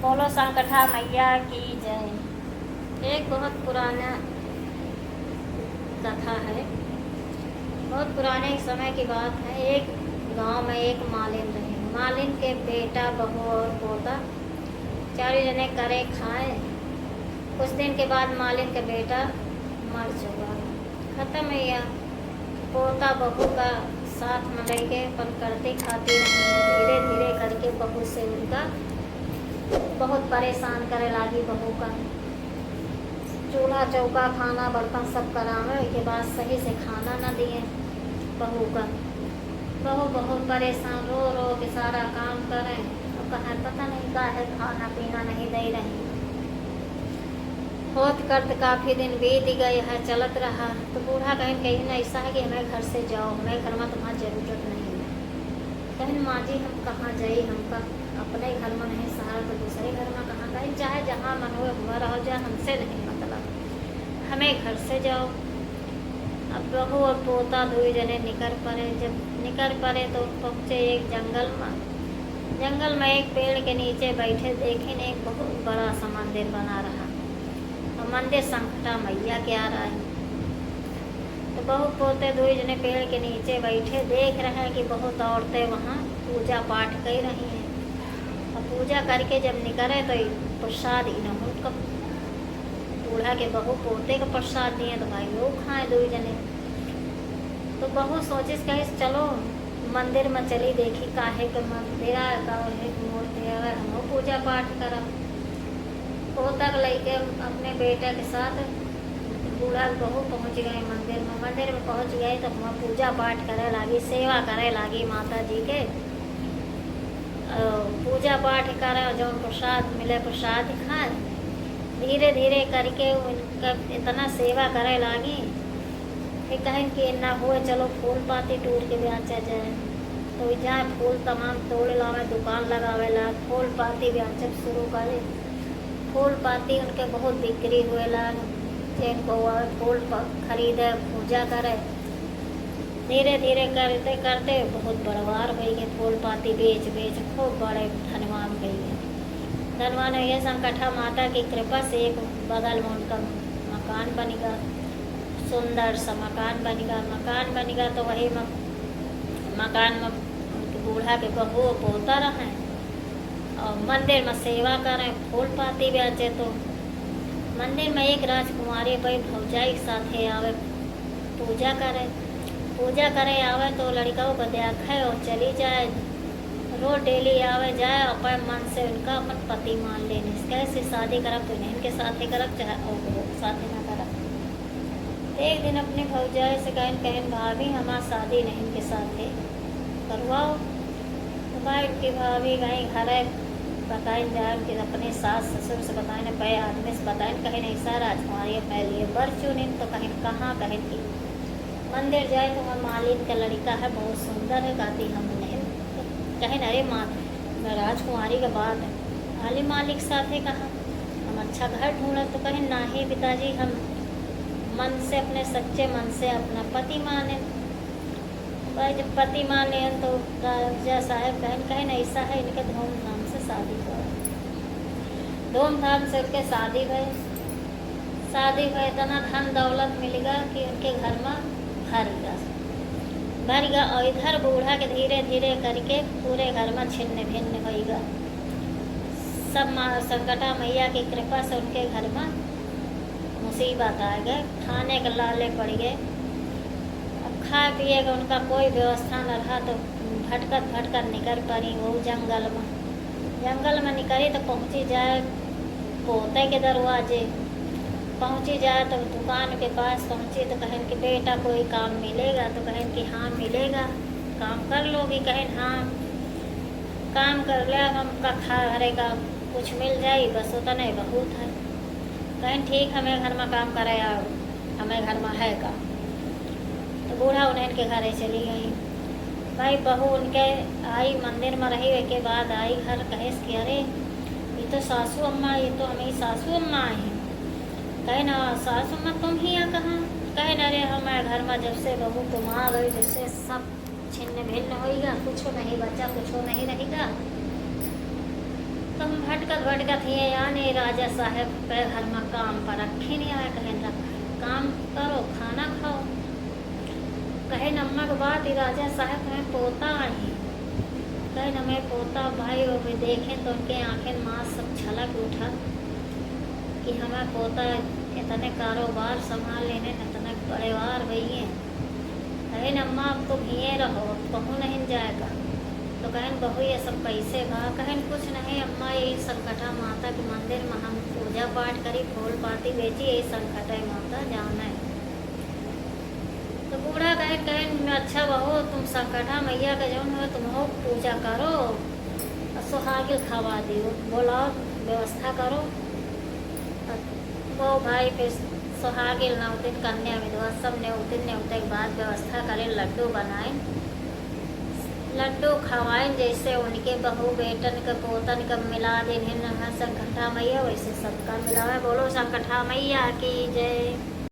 बोलो संकटा मैया की जय। एक बहुत पुराना कथा है। बहुत पुराने समय की बात है। एक गांव में एक मालिन रहे। मालिन के बेटा, बहू और पोता चारों जने करे खाए। कुछ दिन के बाद मालिन का बेटा मर चुका, खत्म है। या पोता बहू का साथ में लेके अपन करते खाते रही। धीरे धीरे करके बहू से उनका बहुत परेशान करे लागी। बहू का चूल्हा चौका खाना बर्तन सब करावे के बाद सही से खाना न दिए बहू का। बहू बहुत परेशान, रो रो के सारा काम करें और कहा पता नहीं का है, खाना पीना नहीं दे रही। होत करते काफ़ी दिन बीत गए है, चलत रहा। तो बूढ़ा कहीं ना ऐसा है कि हमें घर से जाओ, हमें घर में तुम्हारी ज़रूरत नहीं है। कहीं माँ जी हम कहाँ जाए, हमका अपने घर में नहीं सहारा तो दूसरे घर में कहाँ। कहीं चाहे जहाँ मन हो हुआ रहो, जाए हमसे नहीं मतलब, हमें घर से जाओ। अब बहू और पोता दो जने निकल पड़े। जब निकल पड़े तो पहुँचे एक जंगल में। जंगल में एक पेड़ के नीचे बैठे, देखे ने एक बहुत बड़ा सा मंदिर बना रहा और मंदिर संकटा मैया के आ रहा है। तो बहू पोते दो जने पेड़ के नीचे बैठे देख रहे हैं कि बहुत औरतें वहाँ पूजा पाठ कर रही हैं। और पूजा करके जब निकले तो प्रसाद इन्हों का बूढ़ा के बहू पोते का प्रसाद दिए तो भाई लोग खाए दो जने। तो बहू सोचे कहे चलो मंदिर में चली, देखी काहे के मंदिर का मूर्ति है, हम पूजा पाठ करब। पोता लेके अपने बेटे के साथ बूढ़ा बहू पहुँच गए मंदिर में। मंदिर में पहुँच गए तो वहाँ पूजा पाठ करे लागी, सेवा करे लागी माता जी के। पूजा पाठ करे और जो प्रसाद मिले प्रसाद खाए। धीरे धीरे करके उनका इतना सेवा करे लागी। फिर कहें कि ना हुए चलो फूल पाती टूट के बेचा जाए। तो जाए फूल तमाम तोड़ लावे, दुकान लगावे ला, फूल पाती बेचब शुरू करे। फूल पाती उनके बहुत बिक्री हुए ला, जिनको फूल खरीदे पूजा करे। धीरे धीरे करते करते बहुत बड़वार हो गए। फूल पाती बेच बेच खूब बड़े धनवान गई है। धनवान ये संकटा माता की कृपा से एक बगल में उनका मकान बनेगा, सुंदर सा मकान बनेगा। मकान बनेगा तो वही मकान में उनके बूढ़ा के बहू पोता रहे और मंदिर में सेवा करें, फूल पाती बेचे। तो मंदिर में एक राजकुमारी भाई भौजाई के साथ आवे, पूजा करे आवे। तो लड़का को देखे और चली जाए। रोज डेली आवे जाए, अपन मन से उनका अपन पति मान लेने। कैसे शादी करब तो इनके साथ ही करब, चाहे और साथ ही ना करब। एक दिन अपनी भौजाई से कहें भाभी हमारा शादी नहीं इनके साथ है करवाओ। तो भाई उनकी भाभी कहीं घर है बताएं जाए, कि अपने सास ससुर से बताएं, पे आदमी से बताएं, कहीं ऐसा राजकुमारी मैं लिए बर चुनिन। तो कहीं कहाँ कहें कि मंदिर जाए तो वहाँ मालिन का लड़का है बहुत सुंदर है, कहती हम नहीं। तो कहें अरे माँ राजकुमारी का बात है, आली मालिक साथ है कहाँ, हम अच्छा घर ढूंढे। तो कहें ना ही पिताजी हम मन से अपने सच्चे मन से अपना पति माने। भाई जब पति माने तो राजा साहब कहें ऐसा है इनके धूमधाम से शादी करो। धूमधाम से उनके शादी भई इतना धन दौलत मिलेगा कि उनके घर में भर गया। और इधर बूढ़ा के धीरे धीरे करके पूरे घर में छिन्न भिन्न होगा। सब संकटा मैया की कृपा से उनके घर में मुसीबत आ गए, खाने के लाले पड़ गए। अब खा पिए का उनका कोई व्यवस्था न रहा तो भटकर निकल पड़ी वो जंगल में निकली। तो पहुँची जाए पोते के दरवाजे, पहुँची जाए तो दुकान के पास पहुँची। तो कहें कि बेटा कोई काम मिलेगा, तो कहें कि हाँ मिलेगा, काम कर लोगी। कहें हाँ काम कर लिया, हमका घरे का कुछ मिल जाए बस उतना नहीं बहुत है। कहें ठीक हमें घर में काम करे आओ, हमें घर में है का। तो बूढ़ा उन्हें के घरे चली गई। भाई बहू उनके आई मंदिर में रही के बाद आई घर, कहे कि अरे ये तो सासू अम्मा, ये तो हमें सासू अम्मा आई। कहे ना सासू अम्मा तुम ही यहाँ कहाँ। कहे ना अरे हमारे घर में जब से बहू तुम आ गई जब से सब छिन्न भिन्न होगा, कुछ नहीं बचा, कुछ नहीं रहेगा। तो हम भटकत भटकत हिए यानी राजा साहब के घर में काम पर रखे नहीं आया, कहें रख काम करो खाना खाओ। कहे नम्मा के बाद ही राजा साहब हमें पोता आई, कहे न मैं पोता भाई वो भी देखें तो उनके आंखें माँ सब छलक उठा कि हमें पोता इतने कारोबार संभाल लेने, इतने परिवार भैया। अरे नम्मा अब तुम यहीं रहो, अब कहूँ नहीं जाएगा। तो कहन बहू ये सब कैसे बा, कहन कुछ नहीं अम्मा, यही संकटा माता के मंदिर में हम पूजा पाठ करी, फूल पाती बेची, यही संकटा माता जाना है। तो बूढ़ा कहन अच्छा बहू तुम संकटा मैया का जौन हो तुम हो पूजा करो और सुहागिल खवा दियो, बोलाओ व्यवस्था करो। वो भाई फिर सुहागिल नवदिन कन्या विधवा सब न्योतिन न्योते के बाद व्यवस्था करें, लड्डू बनाए, लड्डू खवाएं, जैसे उनके बहू बेटन के पोतन का मिला दिन संकटा मैया वैसे सबका मिलावे। बोलो संकटा मैया की जय।